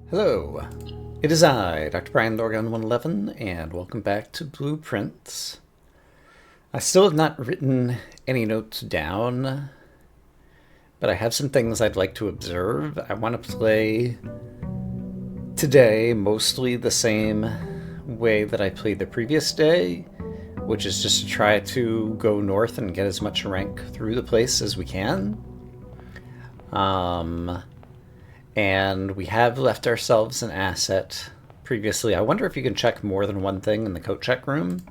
Hello, it is I, Dr. Brian Lorgan 111, and welcome back to Blueprints. I still have not written any notes down, but I have some things I'd like to observe. I want to play today mostly the same way that I played the previous day, which is just to try to go north and get as much rank through the place as we can. And we have left ourselves an asset previously. I wonder if you can check more than one thing in the coat check room.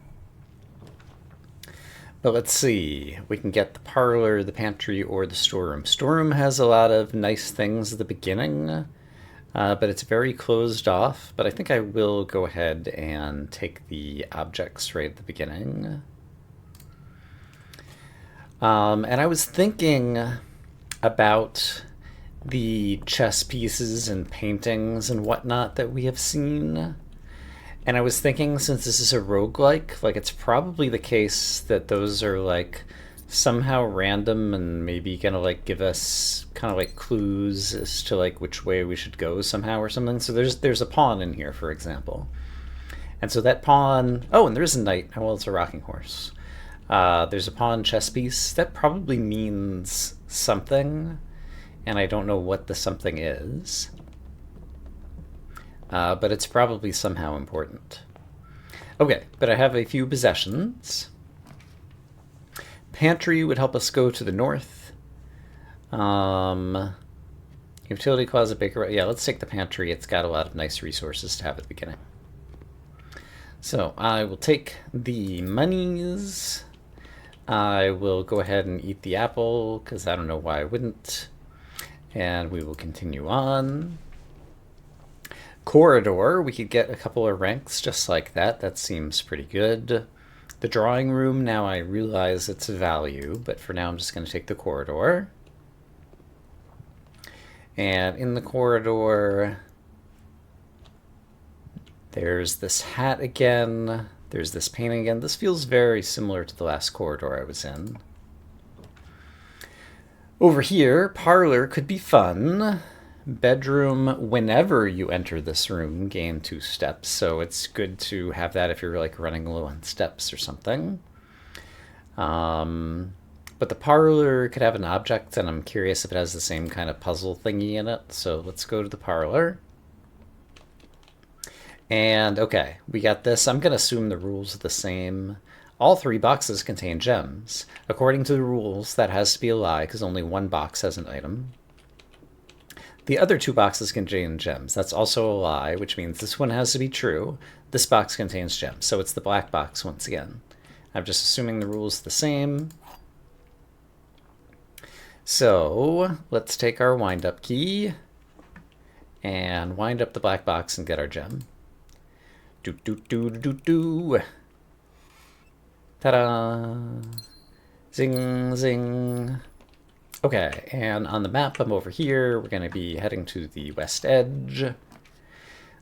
But let's see. We can get the parlor, the pantry, or the storeroom. Storeroom has a lot of nice things at the beginning, but it's very closed off. But I think I will go ahead and take the objects right at the beginning. And I was thinking about the chess pieces and paintings and whatnot that we have seen. And I was thinking, since this is a roguelike, like it's probably the case that those are like somehow random and maybe gonna like give us kind of like clues as to like which way we should go somehow or something. So there's a pawn in here, for example. And so that pawn, oh, and there is a knight. Oh, well, it's a rocking horse. There's a pawn chess piece. That probably means something. And I don't know what the something is, but it's probably somehow important. Okay, but I have a few possessions. Pantry would help us go to the north. Utility closet, baker. Yeah, let's take the pantry. It's got a lot of nice resources to have at the beginning. So I will take the monies. I will go ahead and eat the apple, because I don't know why I wouldn't. And we will continue on. Corridor, we could get a couple of ranks just like that. That seems pretty good. The drawing room, now I realize its value, but for now I'm just going to take the corridor. And in the corridor, there's this hat again. There's this painting again. This feels very similar to the last corridor I was in. Over here, parlor could be fun. Bedroom, whenever you enter this room, gain 2 steps. So it's good to have that if you're like running low on steps or something. But the parlor could have an object, and I'm curious if it has the same kind of puzzle thingy in it. So let's go to the parlor. And okay, we got this. I'm going to assume the rules are the same. All 3 boxes contain gems. According to the rules, that has to be a lie, because only 1 box has an item. The other 2 boxes contain gems. That's also a lie, which means this one has to be true. This box contains gems, so it's the black box once again. I'm just assuming the rules are the same. So let's take our wind-up key and wind up the black box and get our gem. Do-do-do-do-do-do. Ta-da! Zing, zing. Okay, and on the map, I'm over here. We're going to be heading to the west edge.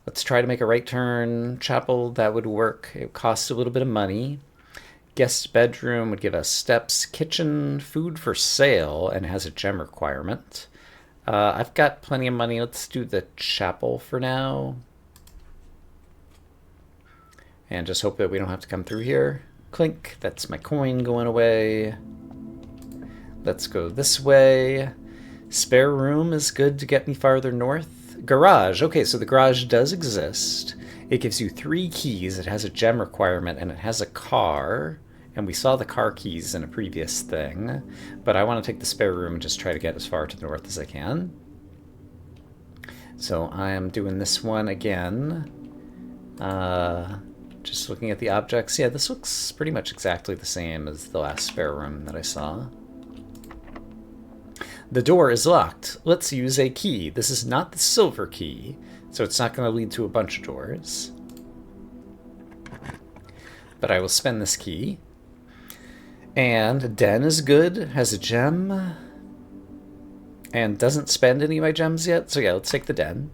Let's try to make a right turn. Chapel, that would work. It costs a little bit of money. Guest bedroom would give us steps. Kitchen, food for sale, and has a gem requirement. I've got plenty of money. Let's do the chapel for now. And just hope that we don't have to come through here. Clink, that's my coin going away. Let's go this way. Spare room is good to get me farther north. Garage, okay, so the garage does exist. It gives you 3 keys, it has a gem requirement, and it has a car. And we saw the car keys in a previous thing. But I want to take the spare room and just try to get as far to the north as I can. So I am doing this one again. Just looking at the objects. Yeah, this looks pretty much exactly the same as the last spare room that I saw. The door is locked. Let's use a key. This is not the silver key, so it's not going to lead to a bunch of doors. But I will spend this key. And den is good, has a gem, and doesn't spend any of my gems yet. So yeah, let's take the den.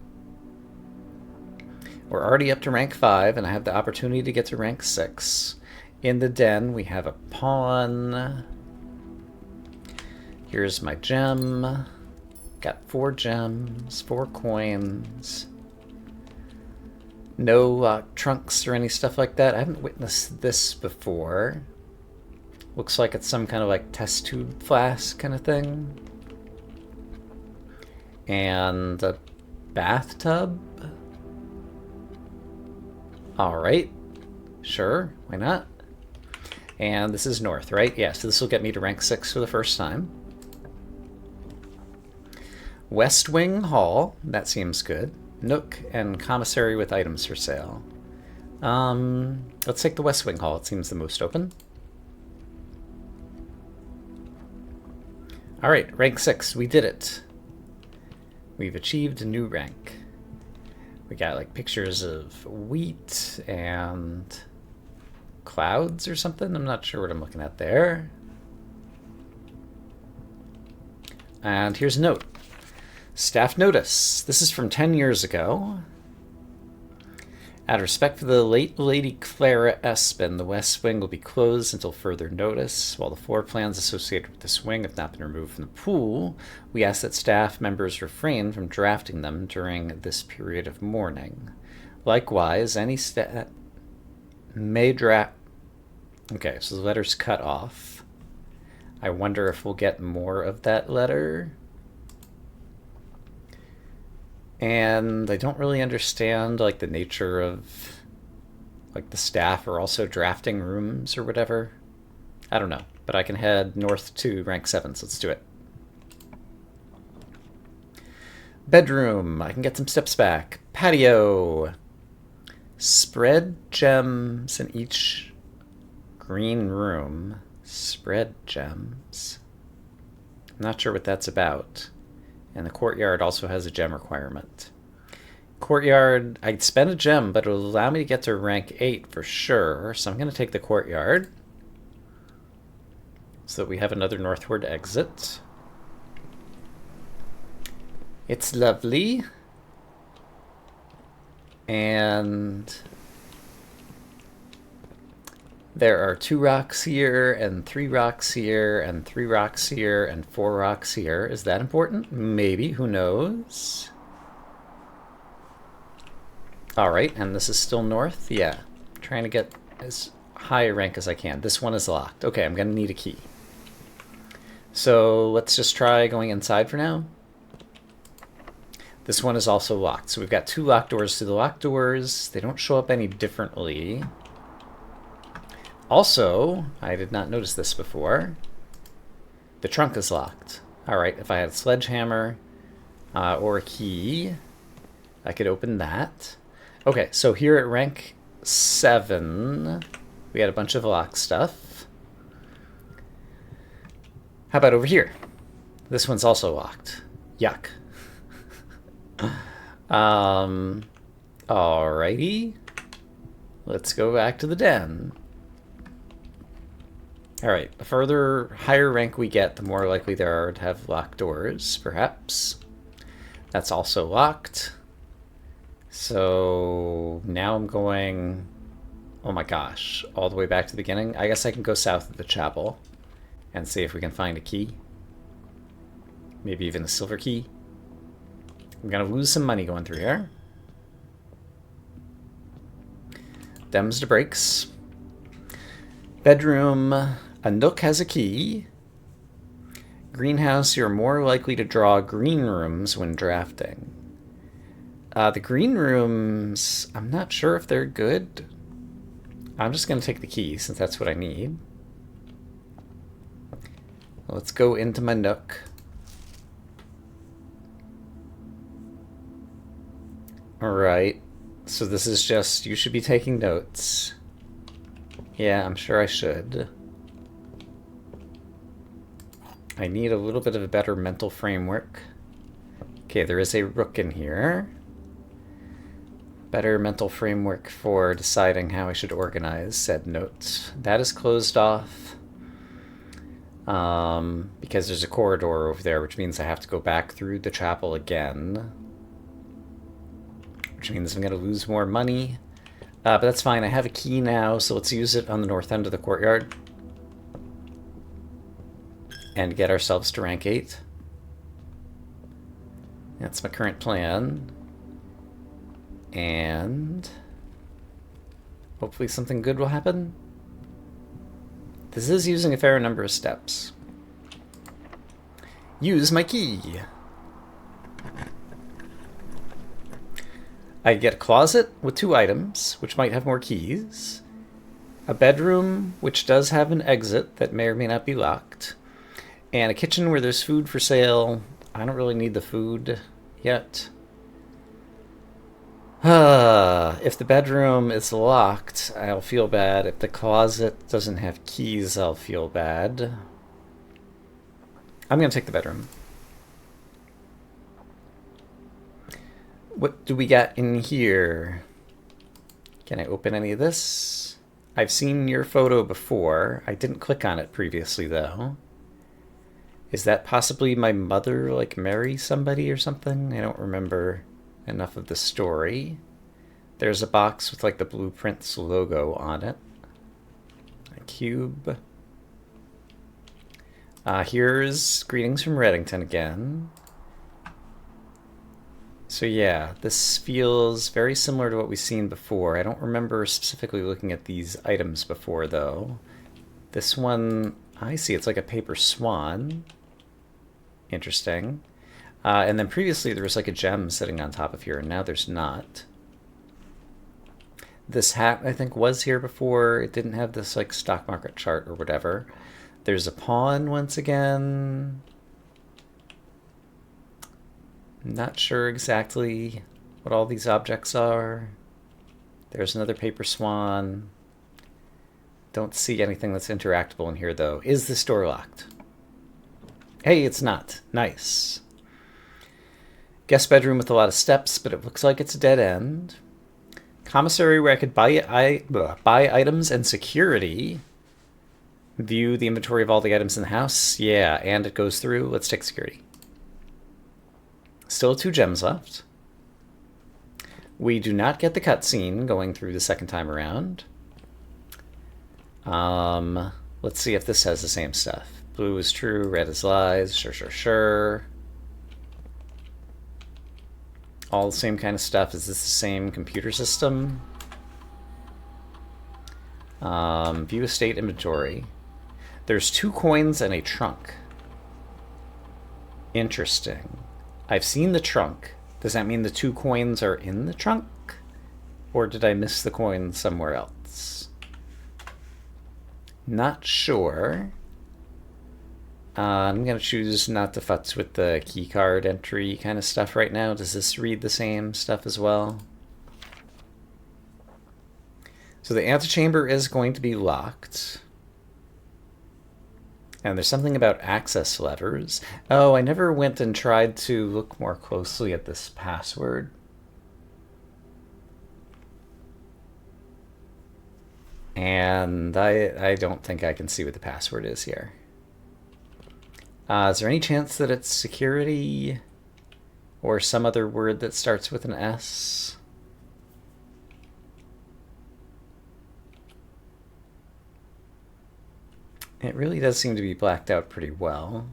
We're already up to rank 5, and I have the opportunity to get to rank 6. In the den, we have a pawn. Here's my gem. Got 4 gems, 4 coins. No trunks or any stuff like that. I haven't witnessed this before. Looks like it's some kind of like test tube flask kind of thing. And a bathtub. Alright. Sure, why not? And this is north, right? Yeah, so this will get me to rank 6 for the first time. West Wing Hall, that seems good. Nook and commissary with items for sale. Let's take the West Wing Hall, it seems the most open. Alright, rank 6, we did it. We've achieved a new rank. We got like pictures of wheat and clouds or something. I'm not sure what I'm looking at there. And here's a note. Staff notice. This is from 10 years ago. Out of respect for the late Lady Clara Espin, the West Wing will be closed until further notice. While the floor plans associated with this wing have not been removed from the pool, we ask that staff members refrain from drafting them during this period of mourning. Likewise, any staff may draft... Okay, so the letter's cut off. I wonder if we'll get more of that letter. And I don't really understand like the nature of like the staff are also drafting rooms or whatever. I don't know, but I can head north to rank 7, so let's do it. Bedroom, I can get some steps back. Patio. Spread gems in each green room. Spread gems. I'm not sure what that's about. And the courtyard also has a gem requirement. Courtyard, I'd spend a gem, but it'll allow me to get to rank 8 for sure. So I'm going to take the courtyard. So that we have another northward exit. It's lovely. And there are 2 rocks here, and 3 rocks here, and 3 rocks here, and 4 rocks here. Is that important? Maybe. Who knows? Alright, and this is still north? Yeah. Trying to get as high a rank as I can. This one is locked. Okay, I'm going to need a key. So let's just try going inside for now. This one is also locked. So we've got 2 locked doors. To the locked doors, they don't show up any differently. Also, I did not notice this before. The trunk is locked. Alright, if I had a sledgehammer or a key, I could open that. Okay, so here at rank 7, we had a bunch of locked stuff. How about over here? This one's also locked. Yuck. Alrighty. Let's go back to the den. Alright, the further higher rank we get, the more likely there are to have locked doors, perhaps. That's also locked. So now I'm going, oh my gosh, all the way back to the beginning. I guess I can go south of the chapel and see if we can find a key. Maybe even a silver key. I'm gonna lose some money going through here. Dems to breaks. Bedroom. A nook has a key. Greenhouse, you're more likely to draw green rooms when drafting. The green rooms, I'm not sure if they're good. I'm just going to take the key since that's what I need. Let's go into my nook. Alright, so this is just, you should be taking notes. Yeah, I'm sure I should. I need a little bit of a better mental framework. Okay, there is a rook in here. Better mental framework for deciding how I should organize said notes. That is closed off. Because there's a corridor over there, which means I have to go back through the chapel again. Which means I'm going to lose more money. But that's fine, I have a key now, so let's use it on the north end of the courtyard. And get ourselves to rank 8. That's my current plan. And Hopefully something good will happen. This is using a fair number of steps. Use my key. I get a closet with 2 items, which might have more keys. A bedroom, which does have an exit that may or may not be locked. And a kitchen where there's food for sale. I don't really need the food yet. If the bedroom is locked, I'll feel bad. If the closet doesn't have keys, I'll feel bad. I'm going to take the bedroom. What do we got in here? Can I open any of this? I've seen your photo before. I didn't click on it previously, though. Is that possibly my mother, like, marry somebody or something? I don't remember enough of the story. There's a box with, like, the Blueprints logo on it. A cube. Here's Greetings from Reddington again. So yeah, this feels very similar to what we've seen before. I don't remember specifically looking at these items before, though. This one, I see, it's like a paper swan. Interesting. And then previously there was like a gem sitting on top of here, and now there's not. This hat, I think, was here before. It didn't have this like stock market chart or whatever. There's a pawn once again. Not sure exactly what all these objects are. There's another paper swan. Don't see anything that's interactable in here, though. Is this door locked? Hey, it's not. Nice. Guest bedroom with a lot of steps, but it looks like it's a dead end. Commissary where I could buy items and security. View the inventory of all the items in the house. Yeah, and it goes through. Let's take security. Still 2 gems left. We do not get the cutscene going through the second time around. Let's see if this has the same stuff. Blue is true, red is lies. Sure. All the same kind of stuff. Is this the same computer system? View estate inventory. There's 2 coins and a trunk. Interesting. I've seen the trunk. Does that mean the 2 coins are in the trunk? Or did I miss the coin somewhere else? Not sure. I'm going to choose not to futz with the keycard entry kind of stuff right now. Does this read the same stuff as well? So the antechamber is going to be locked. And there's something about access levers. Oh, I never went and tried to look more closely at this password. And I don't think I can see what the password is here. Is there any chance that it's security or some other word that starts with an S? It really does seem to be blacked out pretty well.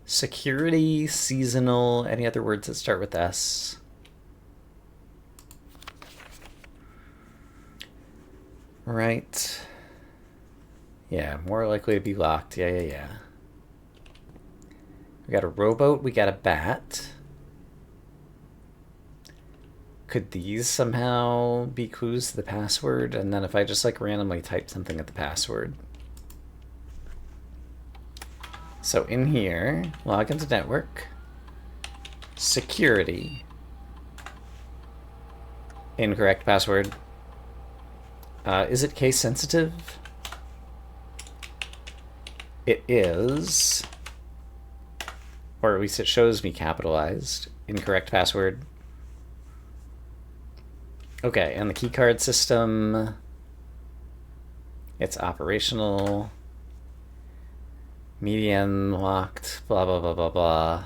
Security, seasonal, any other words that start with S? Right. Yeah, more likely to be locked. Yeah. We got a rowboat, we got a bat. Could these somehow be clues to the password? And then if I just like randomly type something at the password. So in here, log into network, security, incorrect password. Is it case sensitive? It is, or at least it shows me capitalized. Incorrect password. Okay, and the keycard system, it's operational, median locked, blah, blah, blah, blah, blah.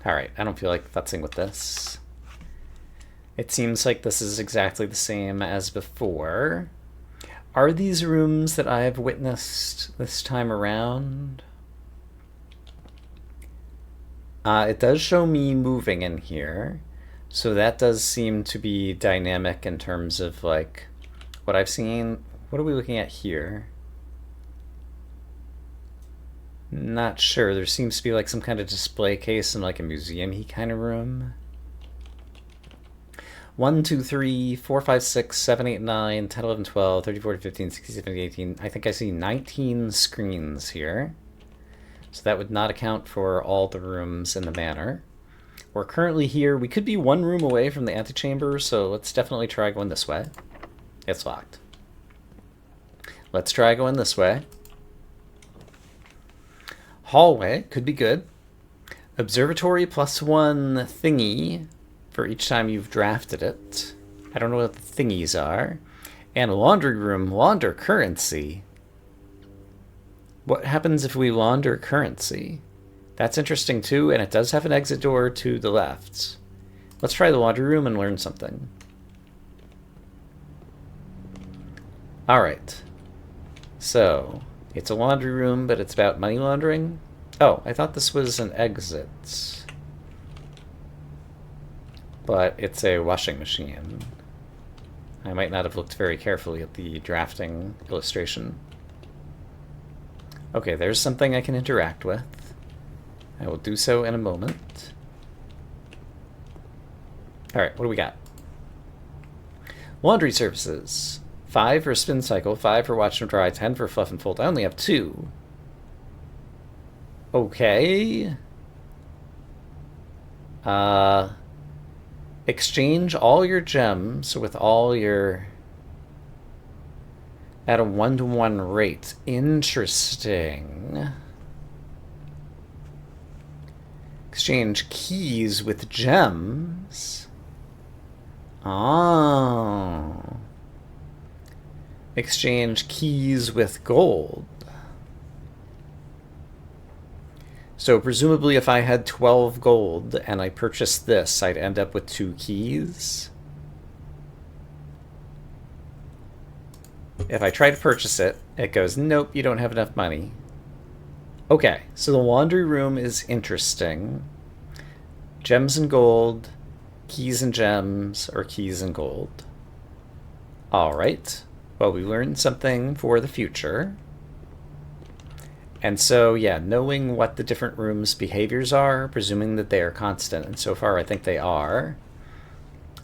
All right, I don't feel like futzing with this. It seems like this is exactly the same as before. Are these rooms that I have witnessed this time around? It does show me moving in here. So that does seem to be dynamic in terms of like what I've seen. What are we looking at here? Not sure. There seems to be like some kind of display case in like a museum-y kind of room. 1, 2, 3, 4, 5, 6, 7, 8, 9, 10, 11, 12, 13, 14, 15, 16, 17, 18. I think I see 19 screens here. So that would not account for all the rooms in the manor. We're currently here. We could be one room away from the antechamber, so let's definitely try going this way. It's locked. Let's try going this way. Hallway could be good. Observatory +1 thingy for each time you've drafted it. I don't know what the thingies are. And laundry room, launder currency. What happens if we launder currency? That's interesting too, and it does have an exit door to the left. Let's try the laundry room and learn something. Alright. So, it's a laundry room, but it's about money laundering. Oh, I thought this was an exit. But it's a washing machine. I might not have looked very carefully at the drafting illustration. Okay, there's something I can interact with. I will do so in a moment. Alright, what do we got? Laundry services. 5 for spin cycle, 5 for watch and dry, 10 for fluff and fold. I only have 2. Okay. Exchange all your gems with all your... at a 1-to-1 rate. Interesting. Exchange keys with gems. Oh. Exchange keys with gold. So presumably if I had 12 gold and I purchased this, I'd end up with 2 keys. If I try to purchase it, it goes, nope, you don't have enough money. Okay, so the laundry room is interesting. Gems and gold, keys and gems, or keys and gold. Alright, well, we learned something for the future. And so, yeah, knowing what the different rooms' behaviors are, presuming that they are constant, and so far I think they are,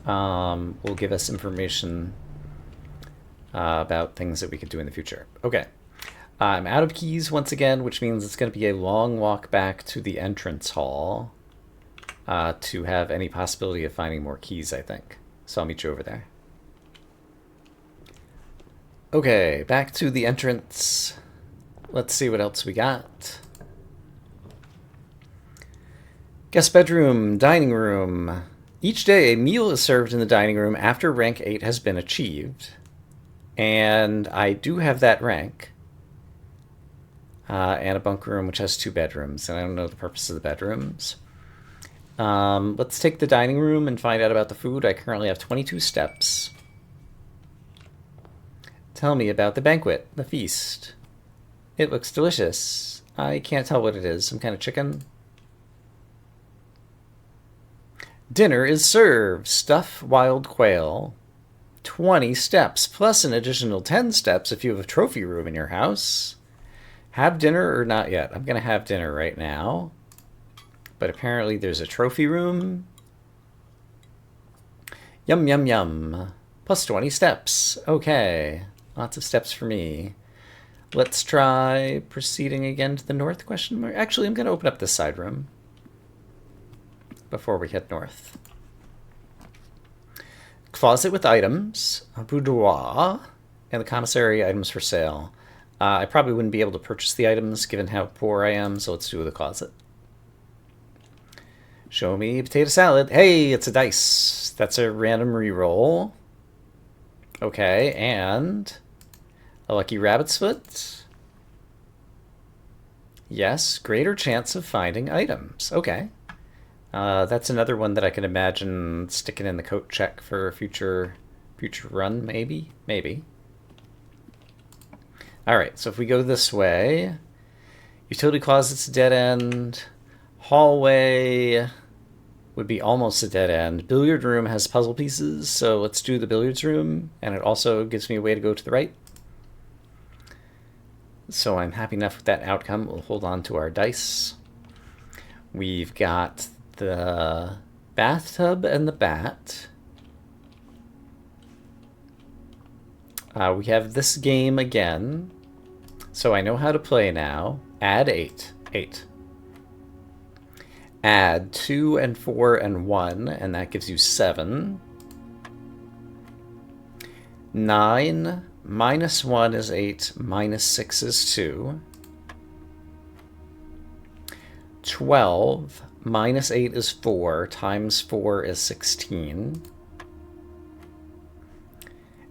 will give us information about things that we could do in the future. Okay. I'm out of keys once again, which means it's going to be a long walk back to the entrance hall to have any possibility of finding more keys, I think. So I'll meet you over there. Okay, back to the entrance. Let's see what else we got. Guest bedroom, dining room. Each day a meal is served in the dining room after rank 8 has been achieved. And I do have that rank. And a bunk room which has 2 bedrooms, and I don't know the purpose of the bedrooms. Let's take the dining room and find out about the food. I currently have 22 steps. Tell me about the banquet, the feast. It looks delicious. I can't tell what it is. Some kind of chicken? Dinner is served. Stuffed wild quail. 20 steps, plus an additional 10 steps if you have a trophy room in your house. Have dinner or not yet? I'm going to have dinner right now. But apparently there's a trophy room. Yum, yum, yum. Plus 20 steps. Okay. Lots of steps for me. Let's try proceeding again to the north, question mark. Actually, I'm going to open up this side room before we head north. Closet with items, a boudoir, and the commissary items for sale. I probably wouldn't be able to purchase the items given how poor I am, so let's do the closet. Show me potato salad. Hey, it's a dice. That's a random reroll. Okay, and a lucky rabbit's foot. Yes, greater chance of finding items. Okay. That's another one that I can imagine sticking in the coat check for a future run, maybe? Maybe. Alright, so if we go this way, utility closet's dead end, Hallway would be almost a dead end. Billiard room has puzzle pieces, so let's do the billiards room, and it also gives me a way to go to the right. So I'm happy enough with that outcome. We'll hold on to our dice. We've got the bathtub and the bat. We have this game again, so I know how to play now. Add 8. 8. Add 2 and 4 and 1, and that gives you 7. 9 minus 1 is 8, minus 6 is 2. 12 minus 8 is 4, times 4 is 16.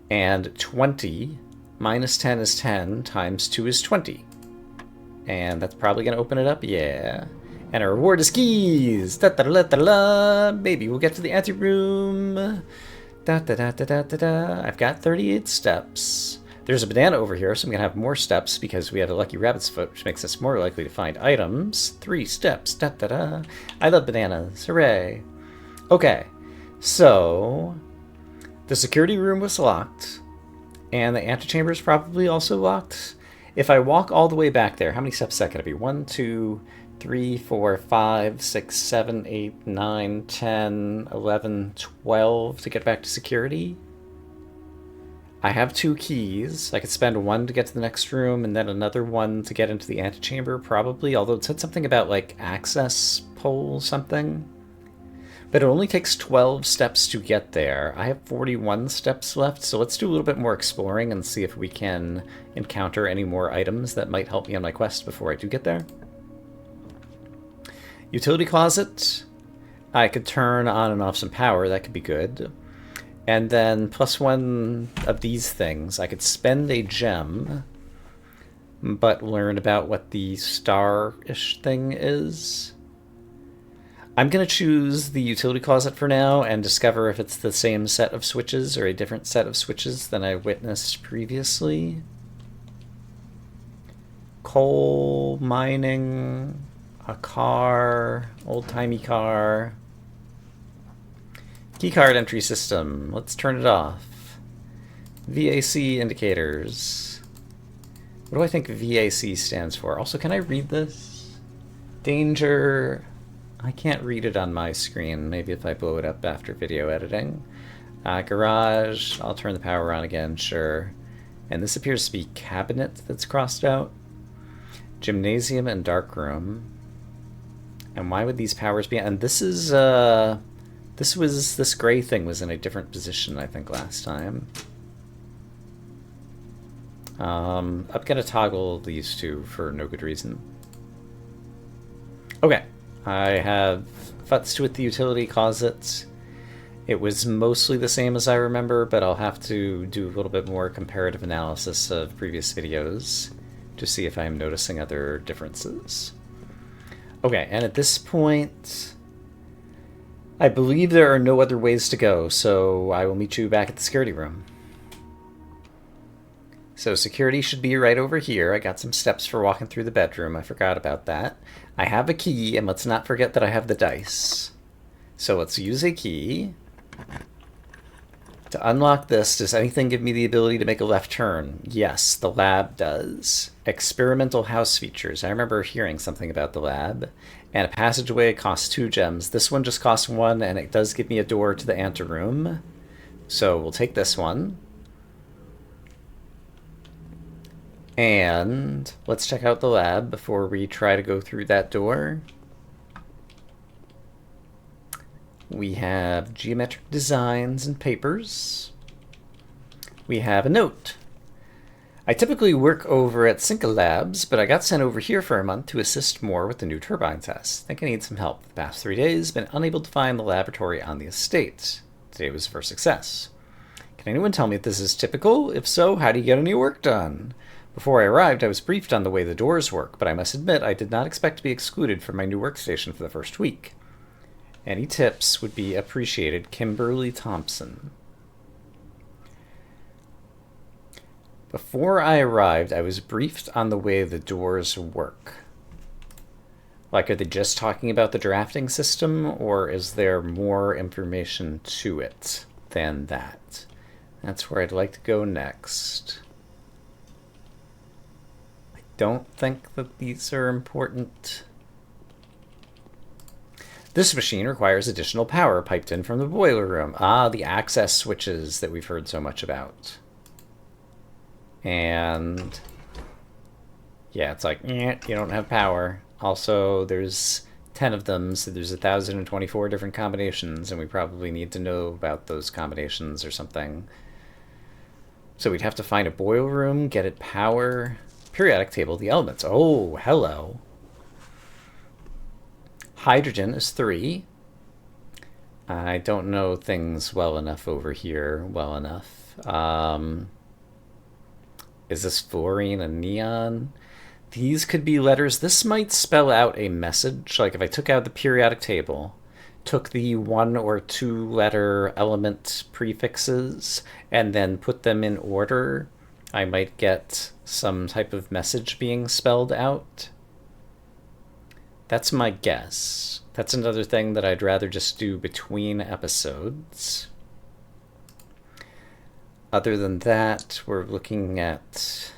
And 20 minus 10 is 10, times 2 is 20. And that's probably going to open it up, yeah. And our reward is keys! Da-da-da-da-da-da! Maybe we'll get to the anteroom. Da-da-da-da-da-da-da! I've got 38 steps. There's a banana over here, so I'm going to have more steps because we have a lucky rabbit's foot, which makes us more likely to find items. 3 steps. Da-da-da! I love bananas. Hooray! Okay, so the security room was locked, and the antechamber is probably also locked. If I walk all the way back there, how many steps is that going to be? 1, 2, 3, 4, 5, 6, 7, 8, 9, 10, 11, 12 to get back to security. I have 2 keys. I could spend 1 to get to the next room and then another 1 to get into the antechamber, probably. Although it said something about, like, access pole something. But it only takes 12 steps to get there. I have 41 steps left, so let's do a little bit more exploring and see if we can encounter any more items that might help me on my quest before I do get there. Utility closet. I could turn on and off some power. That could be good. And then +1 of these things. I could spend a gem, but learn about what the star-ish thing is. I'm going to choose the utility closet for now and discover if it's the same set of switches or a different set of switches than I witnessed previously. Coal mining, a car, old-timey car. Keycard entry system. Let's turn it off. VAC indicators. What do I think VAC stands for? Also, can I read this? Danger. I can't read it on my screen. Maybe if I blow it up after video editing. Garage. I'll turn the power on again, sure. And this appears to be cabinet that's crossed out. Gymnasium and darkroom. And why would these powers be? And this is, this gray thing was in a different position, I think, last time. I'm gonna toggle these two for no good reason. Okay. I have futzed with the utility closet. It was mostly the same as I remember, but I'll have to do a little bit more comparative analysis of previous videos to see if I'm noticing other differences. Okay, and at this point, I believe there are no other ways to go, so I will meet you back at the security room. So security should be right over here. I got some steps for walking through the bedroom. I forgot about that. I have a key, and let's not forget that I have the dice. So let's use a key. To unlock this, does anything give me the ability to make a left turn? Yes, the lab does. Experimental house features. I remember hearing something about the lab. And a passageway costs 2 gems. This one just costs 1, and it does give me a door to the anteroom. So we'll take this one. And let's check out the lab before we try to go through that door. We have geometric designs and papers. We have a note. I typically work over at Cinca Labs, but I got sent over here for a month to assist more with the new turbine test. I think I need some help. The past 3 days, been unable to find the laboratory on the estate. Today was for success. Can anyone tell me if this is typical? If so, how do you get any work done? Before I arrived, I was briefed on the way the doors work, but I must admit I did not expect to be excluded from my new workstation for the first week. Any tips would be appreciated. Kimberly Thompson. Before I arrived, I was briefed on the way the doors work. Like, are they just talking about the drafting system, or is there more information to it than that? That's where I'd like to go next. I don't think that these are important. This machine requires additional power piped in from the boiler room. Ah, the access switches that we've heard so much about. And yeah, it's like, you don't have power. Also, there's 10 of them, so there's 1,024 different combinations, and we probably need to know about those combinations or something. So we'd have to find a boiler room, get it power, periodic table, the elements. Oh, hello. Hydrogen is 3. I don't know things well enough over here well enough. Is this fluorine and neon? These could be letters. This might spell out a message. Like if I took out the periodic table, took the 1 or 2 letter element prefixes, and then put them in order, I might get some type of message being spelled out. That's my guess. That's another thing that I'd rather just do between episodes. Other than that, we're looking at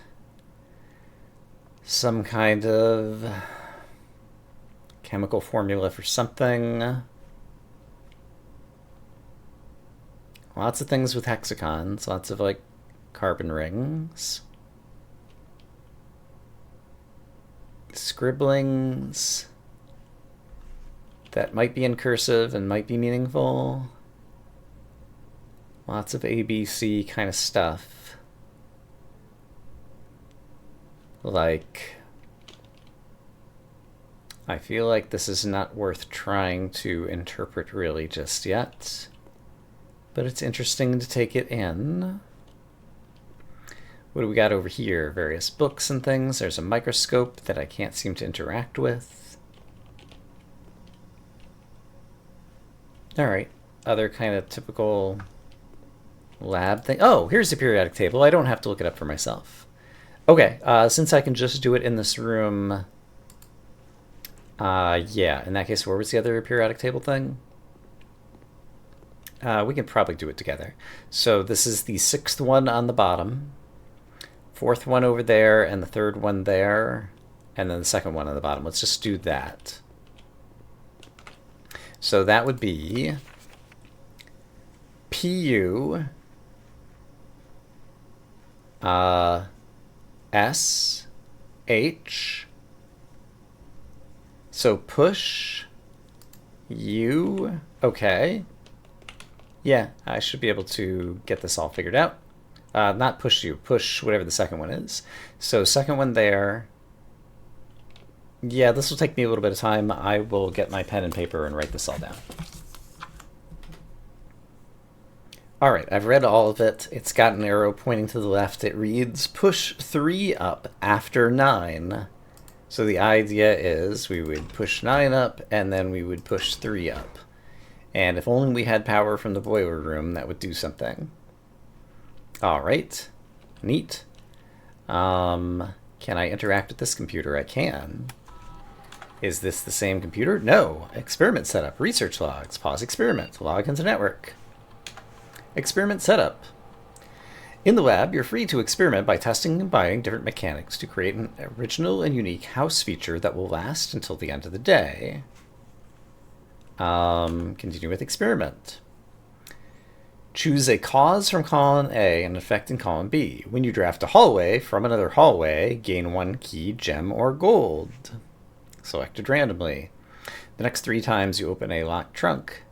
some kind of chemical formula for something. Lots of things with hexagons, lots of like carbon rings. Scribblings that might be in cursive and might be meaningful. Lots of ABC kind of stuff. Like, I feel like this is not worth trying to interpret really just yet, but it's interesting to take it in. What do we got over here? Various books and things. There's a microscope that I can't seem to interact with. All right, other kind of typical lab thing. Oh, here's the periodic table. I don't have to look it up for myself. Okay, since I can just do it in this room, yeah, in that case, where was the other periodic table thing? We can probably do it together. So this is the 6th one on the bottom, 4th one over there, and the 3rd one there, and then the 2nd one on the bottom. Let's just do that. So that would be PU S H. So push U. Okay. Yeah, I should be able to get this all figured out. Not push U, push whatever the 2nd one is. So 2nd one there. Yeah, this will take me a little bit of time. I will get my pen and paper and write this all down. All right, I've read all of it. It's got an arrow pointing to the left. It reads, push 3 up after 9. So the idea is we would push 9 up, and then we would push 3 up. And if only we had power from the boiler room, that would do something. All right, neat. Can I interact with this computer? I can. Is this the same computer? No. Experiment setup, research logs, pause experiment, log into network. Experiment setup. In the lab, you're free to experiment by testing and combining different mechanics to create an original and unique house feature that will last until the end of the day. Continue with experiment. Choose a cause from column A and effect in column B. When you draft a hallway from another hallway, gain 1 key, gem, or gold. Selected randomly. The next 3 times you open a locked trunk.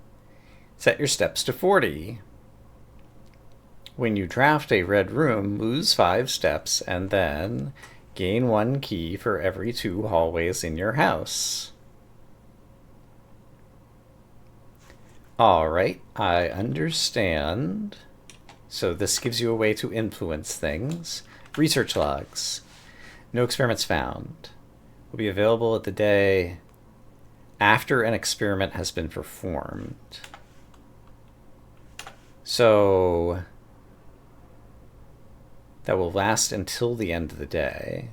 Set your steps to 40. When you draft a red room, lose 5 steps and then gain 1 key for every 2 hallways in your house. All right, I understand. So this gives you a way to influence things. Research logs. No experiments found. Will be available at the day after an experiment has been performed. So that will last until the end of the day.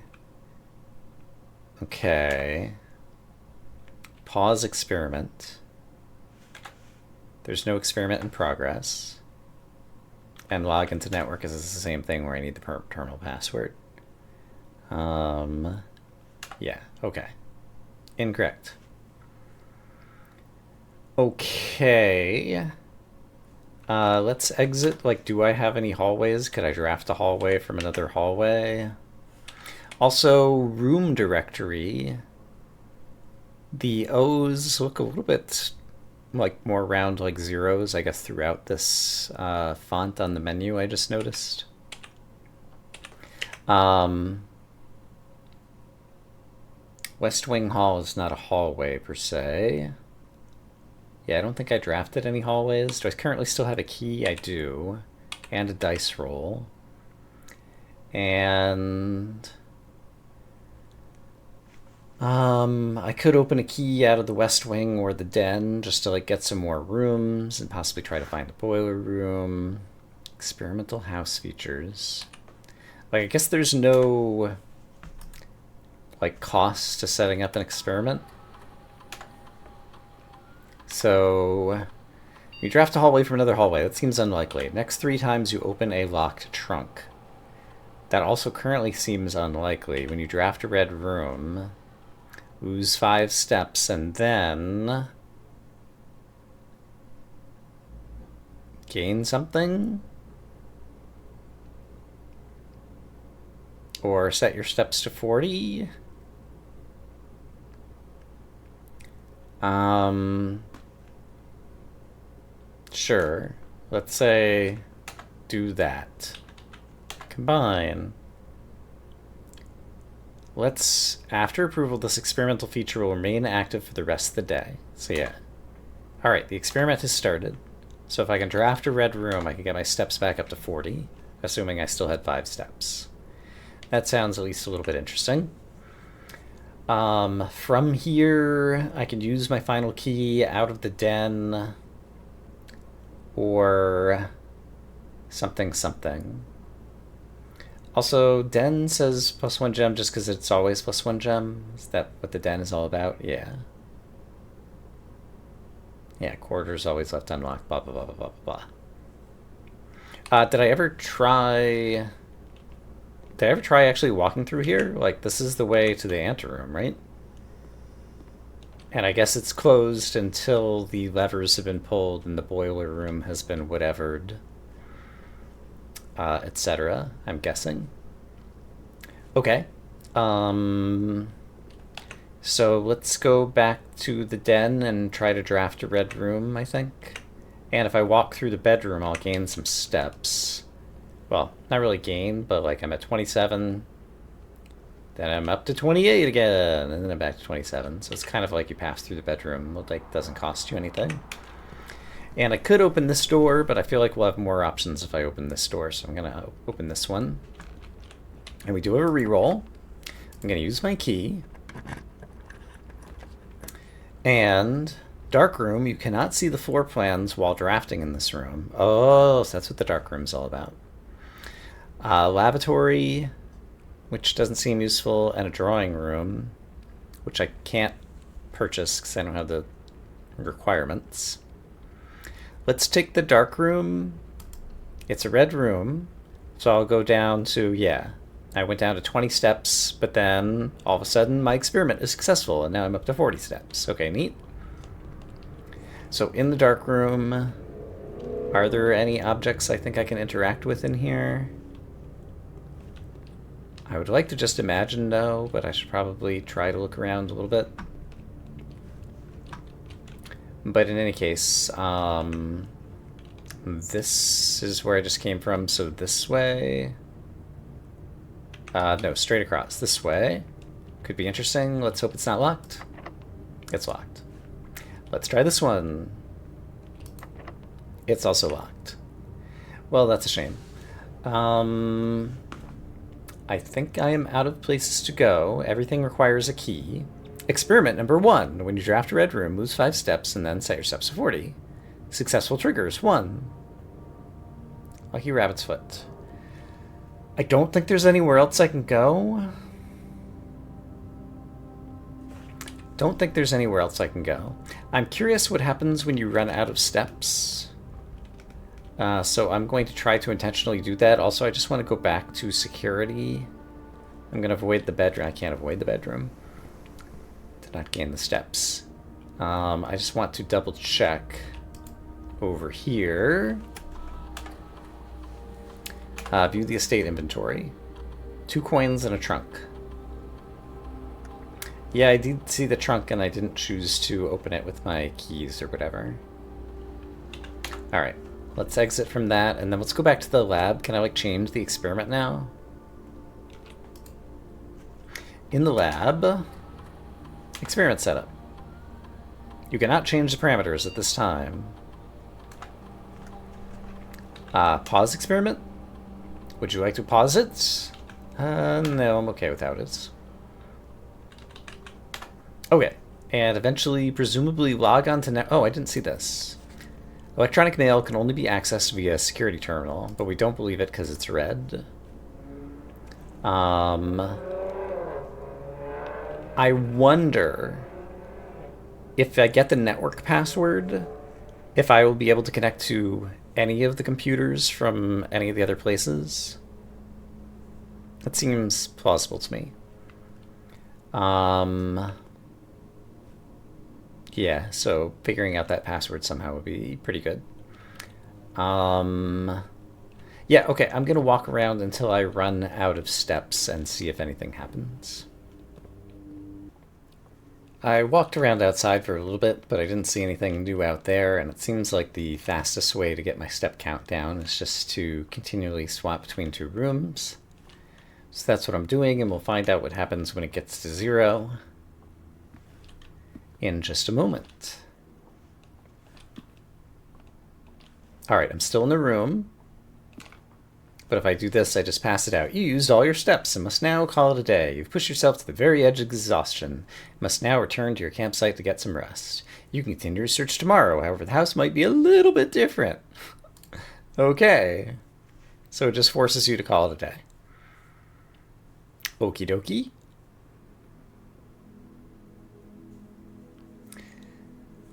Okay. pause experiment. There's no experiment in progress. And log into network is the same thing where I need the terminal password. Yeah, okay. Incorrect. Okay. Let's exit. Like, do I have any hallways? Could I draft a hallway from another hallway? Also, room directory. The O's look a little bit like more round, like zeros, I guess, throughout this font on the menu I just noticed. West Wing Hall is not a hallway per se. Yeah, I don't think I drafted any hallways. Do I currently still have a key? I do. And a dice roll. And I could open a key out of the West Wing or the den just to like get some more rooms and possibly try to find a boiler room. Experimental house features. Like, I guess there's no like cost to setting up an experiment. So you draft a hallway from another hallway. That seems unlikely. Next 3 times you open a locked trunk. That also currently seems unlikely. When you draft a red room, lose 5 steps, and then gain something? Or set your steps to 40? Sure. Let's say do that. Combine. Let's, after approval, this experimental feature will remain active for the rest of the day. So yeah. Alright, the experiment has started. So if I can draft a red room, I can get my steps back up to 40, assuming I still had 5 steps. That sounds at least a little bit interesting. From here, I can use my final key out of the den, or something something. Also, den says +1 gem just because it's always +1 gem. Is that what the den is all about? Yeah. Yeah, quarters always left unlocked, blah, blah, blah, blah, blah, blah. Did I ever try actually walking through here? Like, this is the way to the anteroom, right? And I guess it's closed until the levers have been pulled and the boiler room has been whatevered, etc. I'm guessing. Okay. So let's go back to the den and try to draft a red room, I think. And if I walk through the bedroom, I'll gain some steps. Well, not really gain, but like I'm at 27, then I'm up to 28 again, and then I'm back to 27. So it's kind of like you pass through the bedroom. It like doesn't cost you anything. And I could open this door, but I feel like we'll have more options if I open this door, so I'm gonna open this one. And we do have a reroll. I'm gonna use my key. And dark room, you cannot see the floor plans while drafting in this room. Oh, so that's what the dark room's all about. Lavatory, which doesn't seem useful, and a drawing room, which I can't purchase because I don't have the requirements. Let's take the dark room. It's a red room, so I'll go down to, yeah, I went down to 20 steps, but then all of a sudden my experiment is successful, and now I'm up to 40 steps. Okay, neat. So in the dark room, are there any objects I think I can interact with in here? I would like to just imagine no, but I should probably try to look around a little bit. But in any case, this is where I just came from, so this way. No, straight across. This way. Could be interesting. Let's hope it's not locked. It's locked. Let's try this one. It's also locked. Well, that's a shame. I think I am out of places to go. Everything requires a key. Experiment number 1. When you draft a red room, lose 5 steps and then set your steps to 40. Successful triggers. 1. Lucky rabbit's foot. I don't think there's anywhere else I can go. don't think there's anywhere else I can go. I'm curious what happens when you run out of steps. So I'm going to try to intentionally do that. Also, I just want to go back to security. I'm going to avoid the bedroom. I can't avoid the bedroom. To not gain the steps. I just want to double check over here. View the estate inventory. 2 coins and a trunk. Yeah, I did see the trunk and I didn't choose to open it with my keys or whatever. Alright, let's exit from that and then let's go back to the lab. Can I like change the experiment now? In the lab, experiment setup. You cannot change the parameters at this time. Pause experiment? Would you like to pause it? No, I'm okay without it. Okay, and eventually, presumably, log on to oh, I didn't see this. Electronic mail can only be accessed via a security terminal, but we don't believe it because it's red. I wonder if I get the network password, if I will be able to connect to any of the computers from any of the other places. That seems plausible to me. Yeah, so figuring out that password somehow would be pretty good. Yeah, okay, I'm gonna walk around until I run out of steps and see if anything happens. I walked around outside for a little bit, but I didn't see anything new out there, and it seems like the fastest way to get my step count down is just to continually swap between 2 rooms. So that's what I'm doing, and we'll find out what happens when it gets to 0 in just a moment. Alright, I'm still in the room, but if I do this, I just pass it out. You used all your steps and must now call it a day. You've pushed yourself to the very edge of exhaustion. You must now return to your campsite to get some rest. You can continue your search tomorrow, however the house might be a little bit different. Okay. So it just forces you to call it a day. Okie dokie.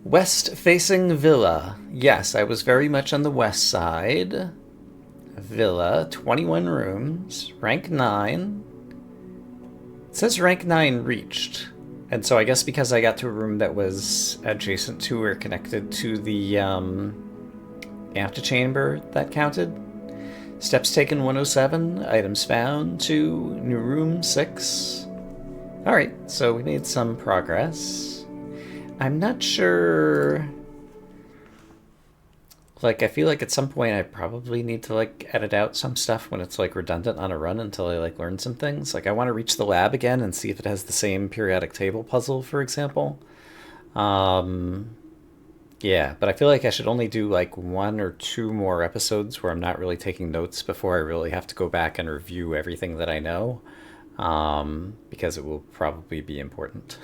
West-facing villa. Yes, I was very much on the west side. Villa, 21 rooms, rank 9. It says rank 9 reached. And so I guess because I got to a room that was adjacent to or connected to the antechamber, that counted. Steps taken 107, items found 2, new room 6. Alright, so we made some progress. I'm not sure... Like, I feel like at some point I probably need to, like, edit out some stuff when it's, like, redundant on a run until I, like, learn some things. Like, I want to reach the lab again and see if it has the same periodic table puzzle, for example. Yeah, but I feel like I should only do, like, 1 or 2 more episodes where I'm not really taking notes before I really have to go back and review everything that I know. Because it will probably be important.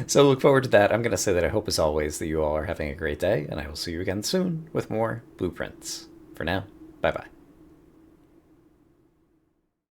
So look forward to that. I'm going to say that I hope, as always, that you all are having a great day, and I will see you again soon with more blueprints. For now, bye-bye.